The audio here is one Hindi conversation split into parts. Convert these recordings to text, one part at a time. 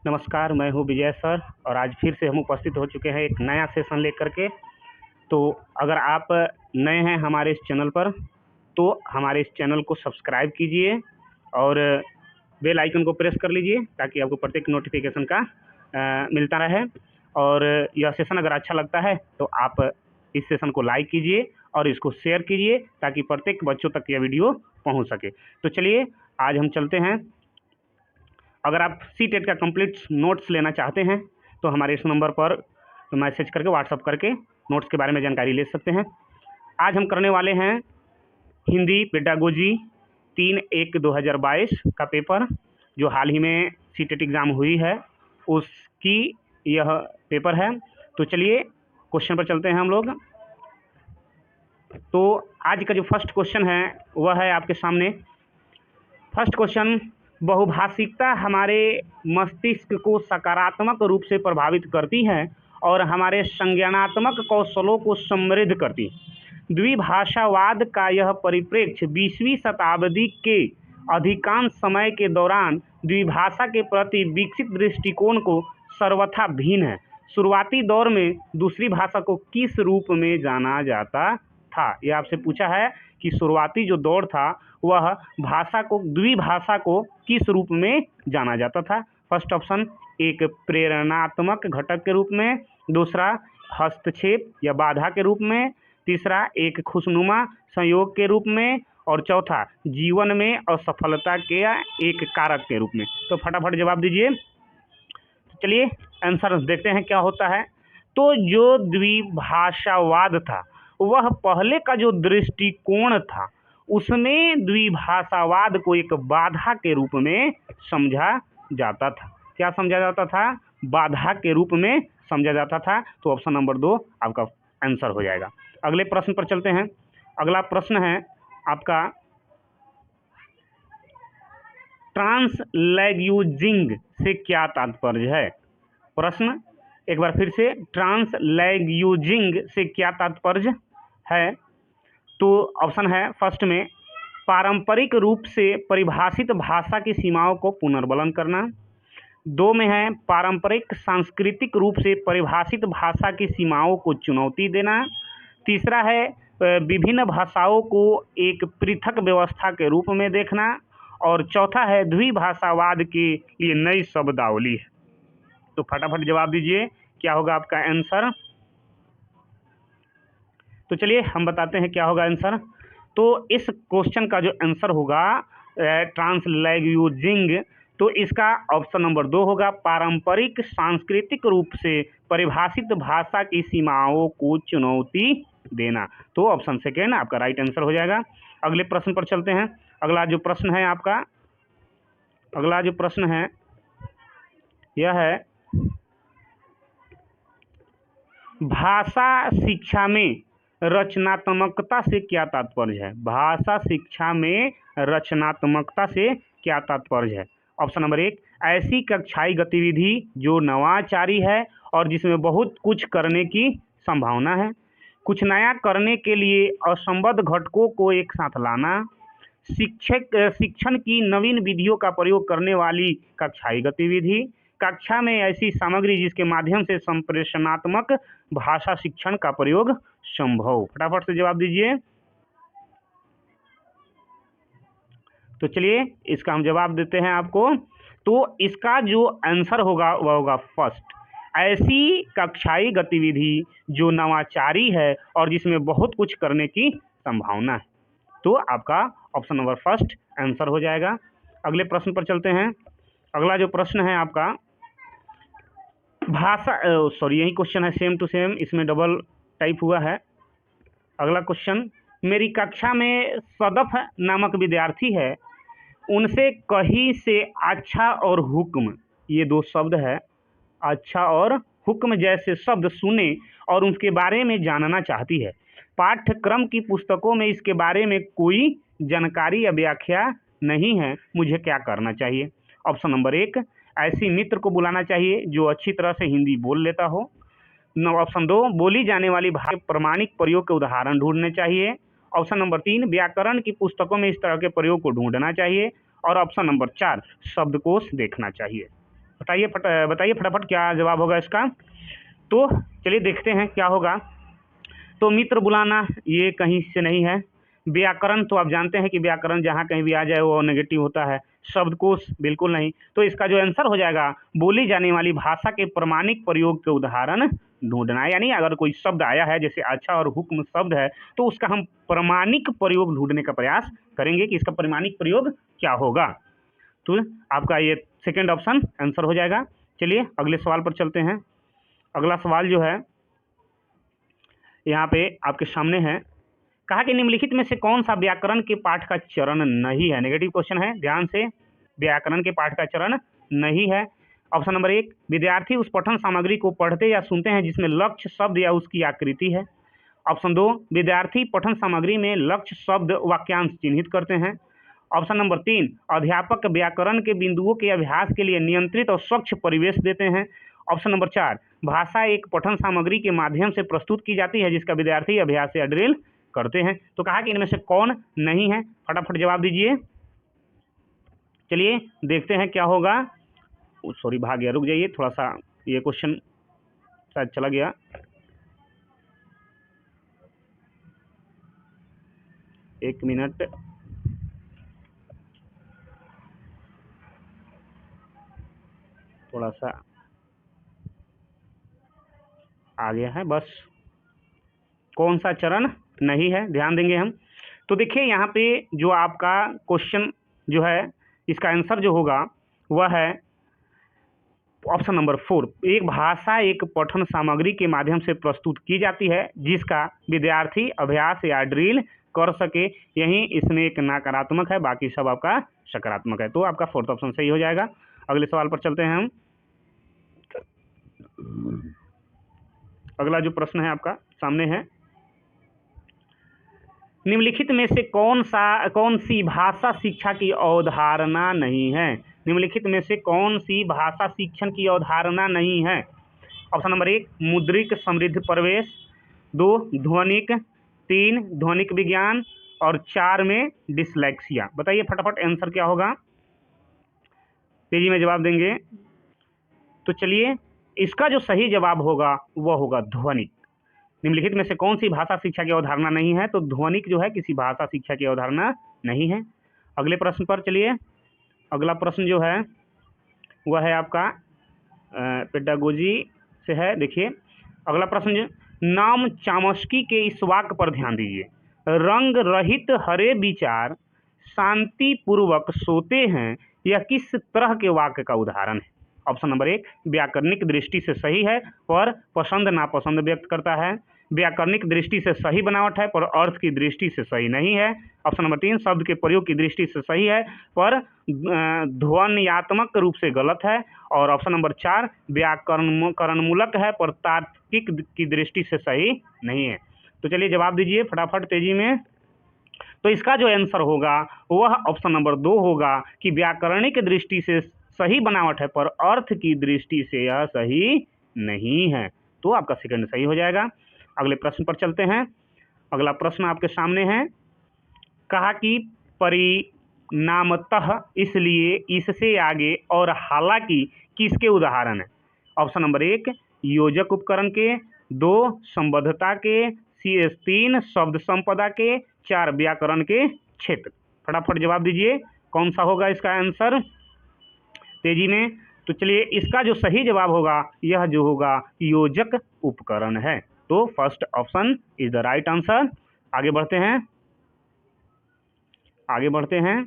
नमस्कार, मैं हूँ विजय सर और आज फिर से हम उपस्थित हो चुके हैं एक नया सेशन लेकर के। तो अगर आप नए हैं हमारे इस चैनल पर तो हमारे इस चैनल को सब्सक्राइब कीजिए और बेल आइकन को प्रेस कर लीजिए ताकि आपको प्रत्येक नोटिफिकेशन का मिलता रहे। और यह सेशन अगर अच्छा लगता है तो आप इस सेशन को लाइक कीजिए और इसको शेयर कीजिए ताकि प्रत्येक बच्चों तक यह वीडियो पहुंच सके। तो चलिए आज हम चलते हैं। अगर आप सी-टेट का कंप्लीट नोट्स लेना चाहते हैं तो हमारे इस नंबर पर मैसेज करके व्हाट्सअप करके नोट्स के बारे में जानकारी ले सकते हैं। आज हम करने वाले हैं हिंदी पेडागोजी 3/1/2022 का पेपर, जो हाल ही में सी-टेट एग्ज़ाम हुई है उसकी यह पेपर है। तो चलिए क्वेश्चन पर चलते हैं हम लोग। तो आज का जो फर्स्ट क्वेश्चन है वह है आपके सामने। फर्स्ट क्वेश्चन, बहुभाषिकता हमारे मस्तिष्क को सकारात्मक रूप से प्रभावित करती है और हमारे संज्ञानात्मक कौशलों को समृद्ध करती है। द्विभाषावाद का यह परिप्रेक्ष्य 20वीं शताब्दी के अधिकांश समय के दौरान द्विभाषा के प्रति विकसित दृष्टिकोण को सर्वथा भिन्न है। शुरुआती दौर में दूसरी भाषा को किस रूप में जाना जाता था? यह आपसे पूछा है कि शुरुआती जो दौर था वह भाषा को, द्विभाषा को किस रूप में जाना जाता था? फर्स्ट ऑप्शन, एक प्रेरणात्मक घटक के रूप में, दूसरा हस्तक्षेप या बाधा के रूप में, तीसरा एक खुशनुमा संयोग के रूप में और चौथा जीवन में असफलता के एक कारक के रूप में। तो फटाफट जवाब दीजिए। चलिए आंसर देखते हैं क्या होता है। तो जो द्विभाषावाद था वह पहले का जो दृष्टिकोण था उसमें द्विभाषावाद को एक बाधा के रूप में समझा जाता था। क्या समझा जाता था? बाधा के रूप में समझा जाता था। तो ऑप्शन नंबर 2 आपका आंसर हो जाएगा। अगले प्रश्न पर चलते हैं। अगला प्रश्न है आपका, ट्रांसलैंग्वेजिंग से क्या तात्पर्य है? प्रश्न एक बार फिर से, ट्रांसलैंग्वेजिंग से क्या तात्पर्य है? तो ऑप्शन है फर्स्ट में, पारंपरिक रूप से परिभाषित भाषा की सीमाओं को पुनर्बलन करना। 2 में है, पारंपरिक सांस्कृतिक रूप से परिभाषित भाषा की सीमाओं को चुनौती देना। तीसरा है, विभिन्न भाषाओं को एक पृथक व्यवस्था के रूप में देखना। और चौथा है, द्विभाषावाद के लिए नई शब्दावली है। तो फटाफट जवाब दीजिए, क्या होगा आपका आंसर? तो चलिए हम बताते हैं क्या होगा आंसर। तो इस क्वेश्चन का जो आंसर होगा ट्रांसलैंग्वेजिंग, तो इसका ऑप्शन नंबर 2 होगा, पारंपरिक सांस्कृतिक रूप से परिभाषित भाषा की सीमाओं को चुनौती देना। तो ऑप्शन सेकेंड आपका राइट आंसर हो जाएगा। अगले प्रश्न पर चलते हैं। अगला जो प्रश्न है आपका, अगला जो प्रश्न है यह है, भाषा शिक्षा में रचनात्मकता से क्या तात्पर्य है? भाषा शिक्षा में रचनात्मकता से क्या तात्पर्य है? ऑप्शन नंबर 1, ऐसी कक्षाई गतिविधि जो नवाचारी है और जिसमें बहुत कुछ करने की संभावना है। कुछ नया करने के लिए असंबद्ध घटकों को एक साथ लाना। शिक्षण की नवीन विधियों का प्रयोग करने वाली कक्षाई गतिविधि। कक्षा में ऐसी सामग्री जिसके माध्यम से संप्रेषणात्मक भाषा शिक्षण का प्रयोग संभव। फटाफट से जवाब दीजिए। तो चलिए इसका हम जवाब देते हैं आपको। तो इसका जो आंसर होगा वह होगा फर्स्ट, ऐसी कक्षाई गतिविधि जो नवाचारी है और जिसमें बहुत कुछ करने की संभावना है। तो आपका ऑप्शन नंबर फर्स्ट आंसर हो जाएगा। अगले प्रश्न पर चलते हैं। अगला जो प्रश्न है आपका, भाषा यही क्वेश्चन है, सेम टू सेम, इसमें डबल टाइप हुआ है। अगला क्वेश्चन, मेरी कक्षा में सदफ नामक विद्यार्थी है, उनसे कहीं से अच्छा और हुक्म, ये 2 शब्द है, अच्छा और हुक्म जैसे शब्द सुने और उनके बारे में जानना चाहती है। पाठ्यक्रम की पुस्तकों में इसके बारे में कोई जानकारी या व्याख्या नहीं है, मुझे क्या करना चाहिए? ऑप्शन नंबर 1, ऐसी मित्र को बुलाना चाहिए जो अच्छी तरह से हिंदी बोल लेता हो। ऑप्शन 2, बोली जाने वाली भाषा के प्रमाणिक प्रयोग के उदाहरण ढूंढने चाहिए। ऑप्शन नंबर 3, व्याकरण की पुस्तकों में इस तरह के प्रयोग को ढूंढना चाहिए। और ऑप्शन नंबर 4, शब्दकोश देखना चाहिए। बताइए फटाफट क्या जवाब होगा इसका। तो चलिए देखते हैं क्या होगा। तो मित्र बुलाना ये कहीं से नहीं है। व्याकरण तो आप जानते हैं कि व्याकरण जहाँ कहीं भी आ जाए वो नेगेटिव होता है। शब्दकोश बिल्कुल नहीं। तो इसका जो आंसर हो जाएगा, बोली जाने वाली भाषा के प्रमाणिक प्रयोग के उदाहरण ढूंढना। यानी अगर कोई शब्द आया है, जैसे अच्छा और हुक्म शब्द है, तो उसका हम प्रमाणिक प्रयोग ढूंढने का प्रयास करेंगे कि इसका प्रमाणिक प्रयोग क्या होगा। तो आपका ये सेकेंड ऑप्शन आंसर हो जाएगा। चलिए अगले सवाल पर चलते हैं। अगला सवाल जो है यहाँ पे आपके सामने है। कहा कि निम्नलिखित में से कौन सा व्याकरण के पाठ का चरण नहीं है। नेगेटिव क्वेश्चन है, ध्यान से। व्याकरण के पाठ का चरण नहीं है। ऑप्शन नंबर 1, विद्यार्थी उस पठन सामग्री को पढ़ते या सुनते हैं जिसमें लक्ष्य शब्द या उसकी आकृति है। ऑप्शन 2, विद्यार्थी पठन सामग्री में लक्ष्य शब्द वाक्यांश चिन्हित करते हैं। ऑप्शन नंबर 3, अध्यापक व्याकरण के बिंदुओं के अभ्यास के लिए नियंत्रित और स्वच्छ परिवेश देते हैं। ऑप्शन नंबर 4, भाषा एक पठन सामग्री के माध्यम से प्रस्तुत की जाती है जिसका विद्यार्थी अभ्यास या ड्रिल करते हैं। तो कहा कि इनमें से कौन नहीं है, फटाफट जवाब दीजिए। चलिए देखते हैं क्या होगा। सॉरी भाग गया, रुक जाइए थोड़ा सा, ये क्वेश्चन शायद चला गया। एक मिनट, थोड़ा सा आ गया है बस। कौन सा चरण नहीं है, ध्यान देंगे हम। तो देखिए यहाँ पे जो आपका क्वेश्चन जो है, इसका आंसर जो होगा वह है ऑप्शन नंबर 4, एक भाषा एक पठन सामग्री के माध्यम से प्रस्तुत की जाती है जिसका विद्यार्थी अभ्यास या ड्रिल कर सके। यही इसमें एक नकारात्मक है, बाकी सब आपका सकारात्मक है। तो आपका फोर्थ ऑप्शन सही हो जाएगा। अगले सवाल पर चलते हैं हम। अगला जो प्रश्न है आपका सामने है, निम्नलिखित में से कौन सी भाषा शिक्षा की अवधारणा नहीं है। निम्नलिखित में से कौन सी भाषा शिक्षण की अवधारणा नहीं है। ऑप्शन नंबर 1, मुद्रिक समृद्ध प्रवेश। 2, ध्वनिक। 3, ध्वनिक विज्ञान। और 4 में डिसलेक्सिया। बताइए फटाफट आंसर क्या होगा, तेजी में जवाब देंगे। तो चलिए इसका जो सही जवाब होगा वह होगा ध्वनिक। निम्नलिखित में से कौन सी भाषा शिक्षा की अवधारणा नहीं है, तो ध्वनिक जो है किसी भाषा शिक्षा की अवधारणा नहीं है। अगले प्रश्न पर चलिए। अगला प्रश्न जो है वह है आपका पेडागोजी से है। देखिए अगला प्रश्न, नाम चामस्की के इस वाक्य पर ध्यान दीजिए। रंग रहित हरे विचार शांतिपूर्वक सोते हैं, यह किस तरह के वाक्य का उदाहरण है। ऑप्शन नंबर 1, व्याकरणिक दृष्टि से सही है पर पसंद नापसंद व्यक्त करता है। व्याकरणिक दृष्टि से सही बनावट है पर अर्थ की दृष्टि से सही नहीं है। ऑप्शन नंबर 3, शब्द के प्रयोग की दृष्टि से सही है पर ध्वन्यात्मक रूप से गलत है। और ऑप्शन नंबर 4, व्याकरणमूलक है पर तार्किक की दृष्टि से सही नहीं है। तो चलिए जवाब दीजिए फटाफट तेजी में। तो इसका जो आंसर होगा वह ऑप्शन नंबर 2 होगा कि व्याकरणिक दृष्टि से सही बनावट है पर अर्थ की दृष्टि से यह सही नहीं है। तो आपका सेकंड सही हो जाएगा। अगले प्रश्न पर चलते हैं। अगला प्रश्न आपके सामने है। कहा कि परिणामतः, इसलिए, इससे आगे और हालांकि किसके उदाहरण है। ऑप्शन नंबर 1, योजक उपकरण के। 2, संबद्धता के। 3, शब्द संपदा के। 4, व्याकरण के क्षेत्र। फटाफट जवाब दीजिए कौन सा होगा इसका आंसर, तेजी में। तो चलिए इसका जो सही जवाब होगा यह जो होगा योजक उपकरण है। तो first option is the right answer. आगे बढ़ते हैं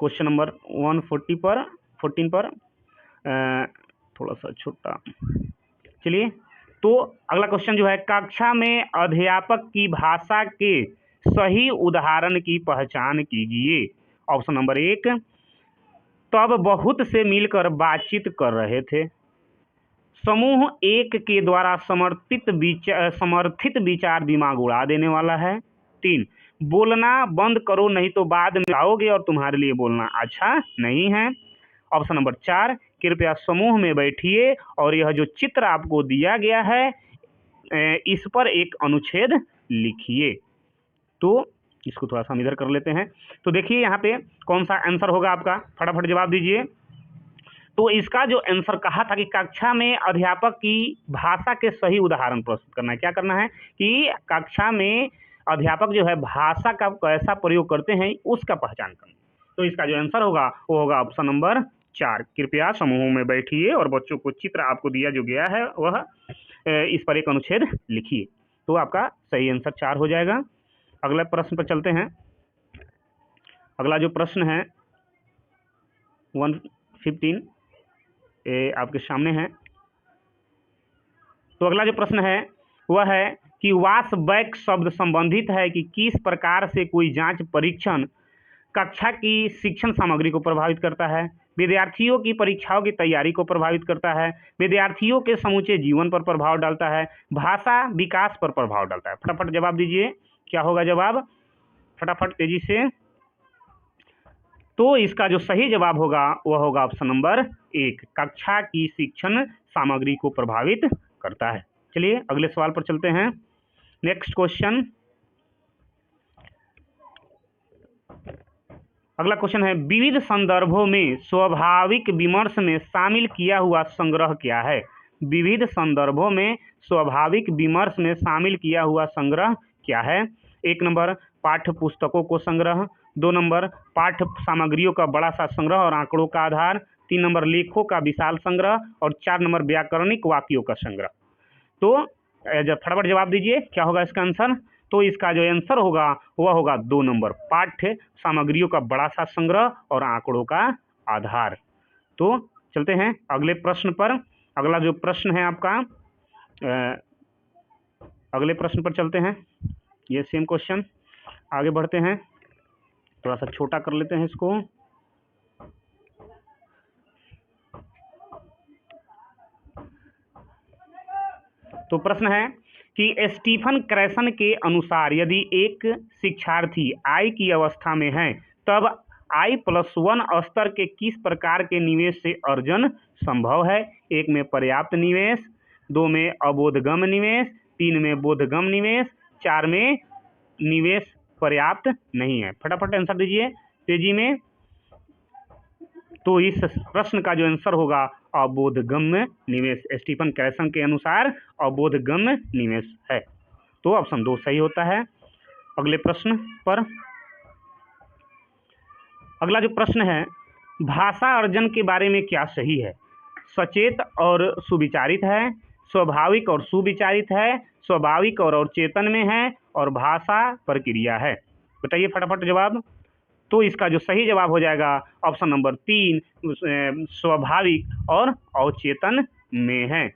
क्वेश्चन नंबर 14 पर थोड़ा सा छोटा। चलिए तो अगला क्वेश्चन जो है, कक्षा में अध्यापक की भाषा के सही उदाहरण की पहचान कीजिए। ऑप्शन नंबर 1, तब बहुत से मिलकर बातचीत कर रहे थे। समूह 1 के द्वारा समर्थित विचार दिमाग उड़ा देने वाला है। 3, बोलना बंद करो नहीं तो बाद में आओगे और तुम्हारे लिए बोलना अच्छा नहीं है। ऑप्शन नंबर 4, कृपया समूह में बैठिए और यह जो चित्र आपको दिया गया है इस पर एक अनुच्छेद लिखिए। तो इसको थोड़ा सा हम इधर कर लेते हैं। तो देखिए यहाँ पे कौन सा आंसर होगा आपका, फटाफट जवाब दीजिए। तो इसका जो आंसर कहा था कि कक्षा में अध्यापक की भाषा के सही उदाहरण प्रस्तुत करना है। क्या करना है कि कक्षा में अध्यापक जो है भाषा का कैसा प्रयोग करते हैं उसका पहचान करना। तो इसका जो आंसर होगा वो होगा ऑप्शन नंबर 4। कृपया समूहों में बैठिए और बच्चों को चित्र आपको दिया जो गया है वह इस पर एक अनुच्छेद लिखिए। तो आपका सही आंसर 4 हो जाएगा। अगला प्रश्न पर चलते हैं। अगला जो प्रश्न है 115 ये आपके सामने है। तो अगला जो प्रश्न है वह है कि वास बैक शब्द संबंधित है कि किस प्रकार से कोई जांच परीक्षण कक्षा की शिक्षण सामग्री को प्रभावित करता है, विद्यार्थियों की परीक्षाओं की तैयारी को प्रभावित करता है, विद्यार्थियों के समूचे जीवन पर प्रभाव डालता है, भाषा विकास पर प्रभाव डालता है। फटाफट जवाब दीजिए, क्या होगा जवाब, फटाफट तेजी से। तो इसका जो सही जवाब होगा वह होगा ऑप्शन नंबर 1, कक्षा की शिक्षण सामग्री को प्रभावित करता है। चलिए अगले सवाल पर चलते हैं। नेक्स्ट क्वेश्चन, अगला क्वेश्चन है विविध संदर्भों में स्वाभाविक विमर्श में शामिल किया हुआ संग्रह क्या है। विविध संदर्भों में स्वाभाविक विमर्श में शामिल किया हुआ संग्रह क्या है। 1 नंबर पाठ्य पुस्तकों को संग्रह, 2 नंबर पाठ्य सामग्रियों का बड़ा सा संग्रह और आंकड़ों का आधार, 3 नंबर लेखों का विशाल संग्रह और 4 नंबर व्याकरणिक वाक्यों का संग्रह। तो फटाफट जवाब दीजिए, क्या होगा इसका आंसर। तो इसका जो आंसर होगा वह होगा 2 नंबर पाठ्य सामग्रियों का बड़ा सा संग्रह और आंकड़ों का आधार। तो चलते हैं अगले प्रश्न पर। अगला जो प्रश्न है आपका अगले प्रश्न पर चलते हैं। ये सेम क्वेश्चन, आगे बढ़ते हैं, थोड़ा सा छोटा कर लेते हैं इसको। तो प्रश्न है कि स्टीफन क्रैसन के अनुसार यदि एक शिक्षार्थी आई की अवस्था में है तब I+1 स्तर के किस प्रकार के निवेश से अर्जन संभव है। 1 में पर्याप्त निवेश, 2 में अबोधगम निवेश, 3 में बोधगम निवेश, 4 में निवेश पर्याप्त नहीं है। फटाफट आंसर दीजिए तेजी में। तो इस प्रश्न का जो आंसर होगा अबोधगम्य निवेश, स्टीफन क्रैसन के अनुसार अबोधगम्य निवेश है। तो ऑप्शन 2 सही होता है। अगले प्रश्न पर, अगला जो प्रश्न है भाषा अर्जन के बारे में क्या सही है। सचेत और सुविचारित है, स्वाभाविक और सुविचारित है, स्वाभाविक और चेतन में है और भाषा प्रक्रिया है। बताइए फटाफट जवाब। तो इसका जो सही जवाब हो जाएगा ऑप्शन नंबर 3, स्वाभाविक और अवचेतन में है।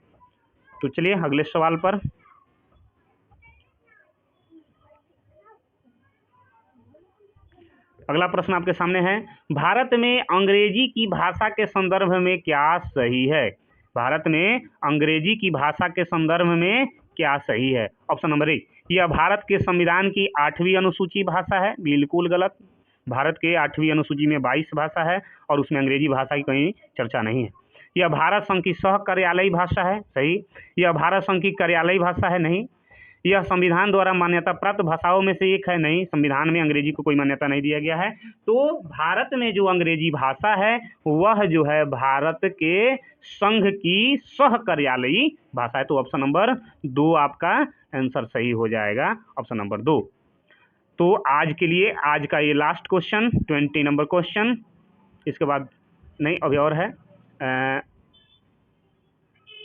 तो चलिए अगले सवाल पर। अगला प्रश्न आपके सामने है भारत में अंग्रेजी की भाषा के संदर्भ में क्या सही है। भारत में अंग्रेजी की भाषा के संदर्भ में क्या सही है। ऑप्शन नंबर 1, यह भारत के संविधान की 8वीं अनुसूची भाषा है। बिल्कुल गलत। भारत के 8वीं अनुसूची में 22 भाषा है और उसमें अंग्रेजी भाषा की कहीं चर्चा नहीं है। यह भारत संघ की सह कार्यालयी भाषा है। सही। यह भारत संघ की कार्यालयी भाषा है। नहीं। यह संविधान द्वारा मान्यता प्राप्त भाषाओं में से एक है। नहीं, संविधान में अंग्रेजी को कोई मान्यता नहीं दिया गया है। तो भारत में जो अंग्रेजी भाषा है वह जो है भारत के संघ की सह कार्यालयी भाषा है। तो ऑप्शन नंबर 2 आपका आंसर सही हो जाएगा, ऑप्शन नंबर 2। तो आज के लिए आज का ये लास्ट क्वेश्चन 20 नंबर क्वेश्चन, इसके बाद नहीं अभी और है।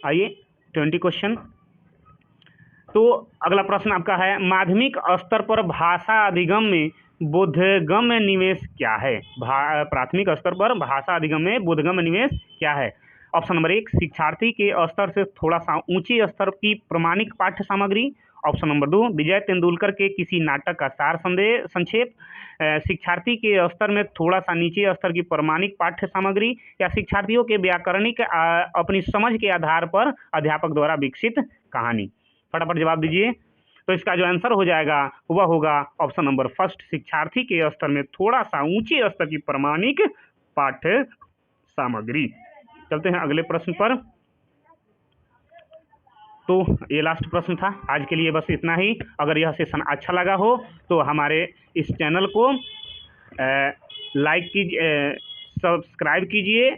आइए 20 क्वेश्चन। तो अगला प्रश्न आपका है माध्यमिक स्तर पर भाषा अधिगम में बोधगम्य निवेश क्या है। प्राथमिक स्तर पर भाषा अधिगम में बोधगम्य निवेश क्या है। ऑप्शन नंबर 1, शिक्षार्थी के स्तर से थोड़ा सा ऊंचे स्तर की प्रमाणिक पाठ्य सामग्री। ऑप्शन नंबर 2, विजय तेंदुलकर के किसी नाटक का सार संक्षेप। शिक्षार्थी के स्तर में थोड़ा सा नीचे स्तर की प्रमाणिक पाठ्य सामग्री, या शिक्षार्थियों के व्याकरणिक अपनी समझ के आधार पर अध्यापक द्वारा विकसित कहानी। फटाफट जवाब दीजिए। तो इसका जो आंसर हो जाएगा वह होगा ऑप्शन नंबर 1, शिक्षार्थी के स्तर में थोड़ा सा ऊंचे स्तर की प्रमाणिक पाठ्य सामग्री। चलते हैं अगले प्रश्न पर। तो ये लास्ट प्रश्न था आज के लिए, बस इतना ही। अगर यह सेशन अच्छा लगा हो तो हमारे इस चैनल को लाइक कीजिए, सब्सक्राइब कीजिए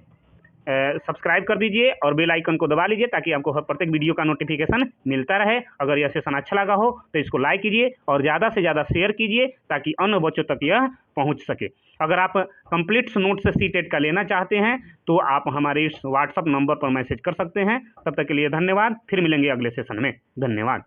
सब्सक्राइब कर दीजिए और बेल आइकन को दबा लीजिए ताकि आपको हर प्रत्येक वीडियो का नोटिफिकेशन मिलता रहे। अगर यह सेशन अच्छा लगा हो तो इसको लाइक कीजिए और ज़्यादा से ज़्यादा शेयर कीजिए ताकि अन्य बच्चों तक यह पहुंच सके। अगर आप कंप्लीट नोट्स सीटेट का लेना चाहते हैं तो आप हमारे इस व्हाट्सअप नंबर पर मैसेज कर सकते हैं। तब तक के लिए धन्यवाद, फिर मिलेंगे अगले सेशन में। धन्यवाद।